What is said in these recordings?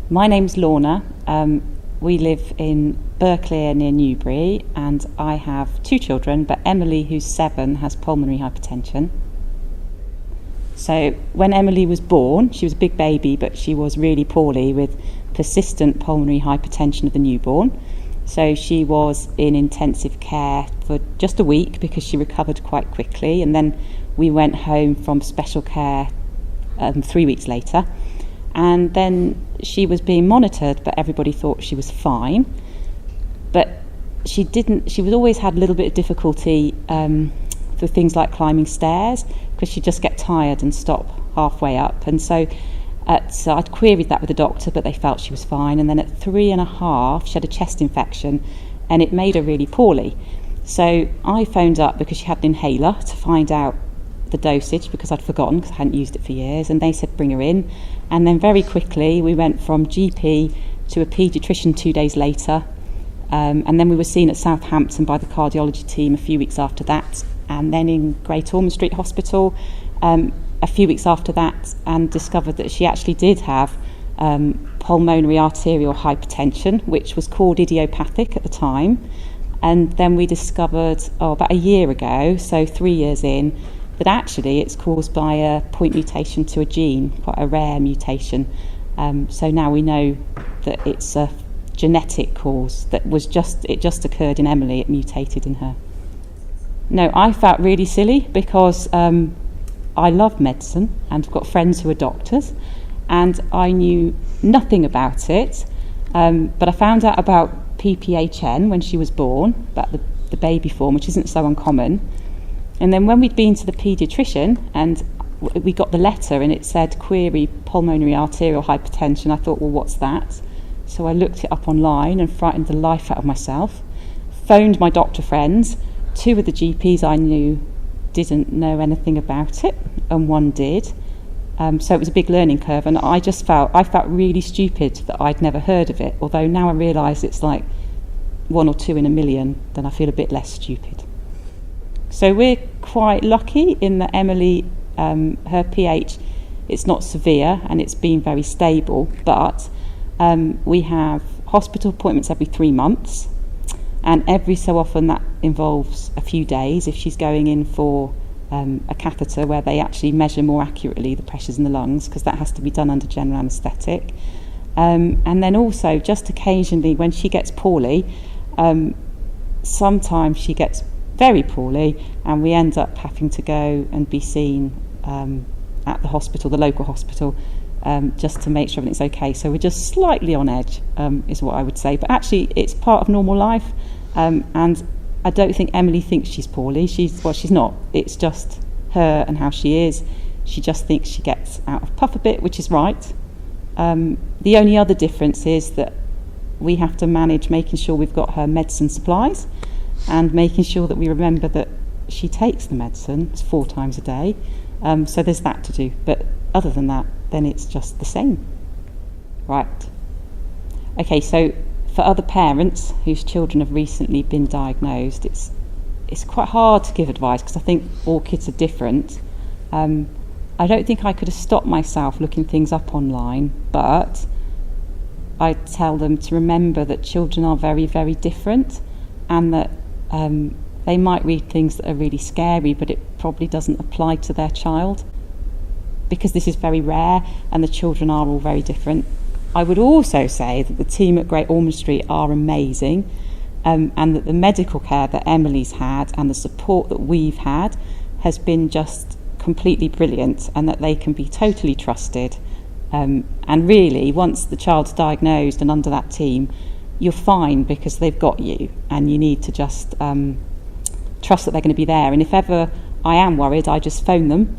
My name's Lorna. We live in Berkeley near Newbury, and I have 2 children, but Emily, who's 7, has pulmonary hypertension. So when Emily was born, she was a big baby, but she was really poorly with persistent pulmonary hypertension of the newborn. So she was in intensive care for just a week because she recovered quite quickly, and then we went home from special care 3 weeks later. And then she was being monitored, but everybody thought she was fine. But she was always had a little bit of difficulty for things like climbing stairs, because she'd just get tired and stop halfway up. And so I'd queried that with the doctor, but they felt she was fine. And then at 3.5, she had a chest infection, and it made her really poorly. So I phoned up because she had an inhaler to find out the dosage, because I'd forgotten, because I hadn't used it for years, and they said bring her in. And then very quickly we went from GP to a paediatrician 2 days later, and then we were seen at Southampton by the cardiology team a few weeks after that, and then in Great Ormond Street Hospital a few weeks after that, and discovered that she actually did have pulmonary arterial hypertension, which was called idiopathic at the time. And then we discovered about a year ago, so 3 years in, that actually it's caused by a point mutation to a gene, quite a rare mutation. So now we know that it's a genetic cause that it just occurred in Emily, it mutated in her. No, I felt really silly because I love medicine and I've got friends who are doctors, and I knew nothing about it, but I found out about PPHN when she was born, about the baby form, which isn't so uncommon. And then when we'd been to the paediatrician and we got the letter and it said query pulmonary arterial hypertension, I thought, well, what's that? So I looked it up online and frightened the life out of myself, phoned my doctor friends. 2 of the GPs I knew didn't know anything about it, and 1 did. So it was a big learning curve, and I felt really stupid that I'd never heard of it, although now I realise it's like 1 or 2 in a million, then I feel a bit less stupid. So we're quite lucky in that Emily, her pH, it's not severe and it's been very stable, but we have hospital appointments every 3 months, and every so often that involves a few days if she's going in for a catheter where they actually measure more accurately the pressures in the lungs, because that has to be done under general anaesthetic. And then also just occasionally when she gets poorly, sometimes she gets very poorly and we end up having to go and be seen at the hospital, the local hospital, just to make sure everything's okay. So we're just slightly on edge, is what I would say, but actually it's part of normal life, and I don't think Emily thinks she's poorly. She's not. It's just her and how she is. She just thinks she gets out of puff a bit, which is right. The only other difference is that we have to manage making sure we've got her medicine supplies and making sure that we remember that she takes the medicine 4 times a day. So there's that to do. But other than that, then it's just the same. Right. Okay, so for other parents whose children have recently been diagnosed, it's quite hard to give advice because I think all kids are different. I don't think I could have stopped myself looking things up online, but I tell them to remember that children are very, very different, and that they might read things that are really scary, but it probably doesn't apply to their child because this is very rare and the children are all very different. I would also say that the team at Great Ormond Street are amazing, and that the medical care that Emily's had and the support that we've had has been just completely brilliant, and that they can be totally trusted. And really, once the child's diagnosed and under that team, you're fine because they've got you, and you need to just trust that they're going to be there. And if ever I am worried, I just phone them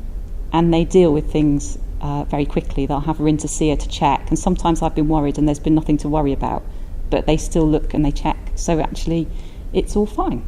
and they deal with things very quickly. They'll have her in to see her to check, and sometimes I've been worried and there's been nothing to worry about, but they still look and they check, so actually it's all fine.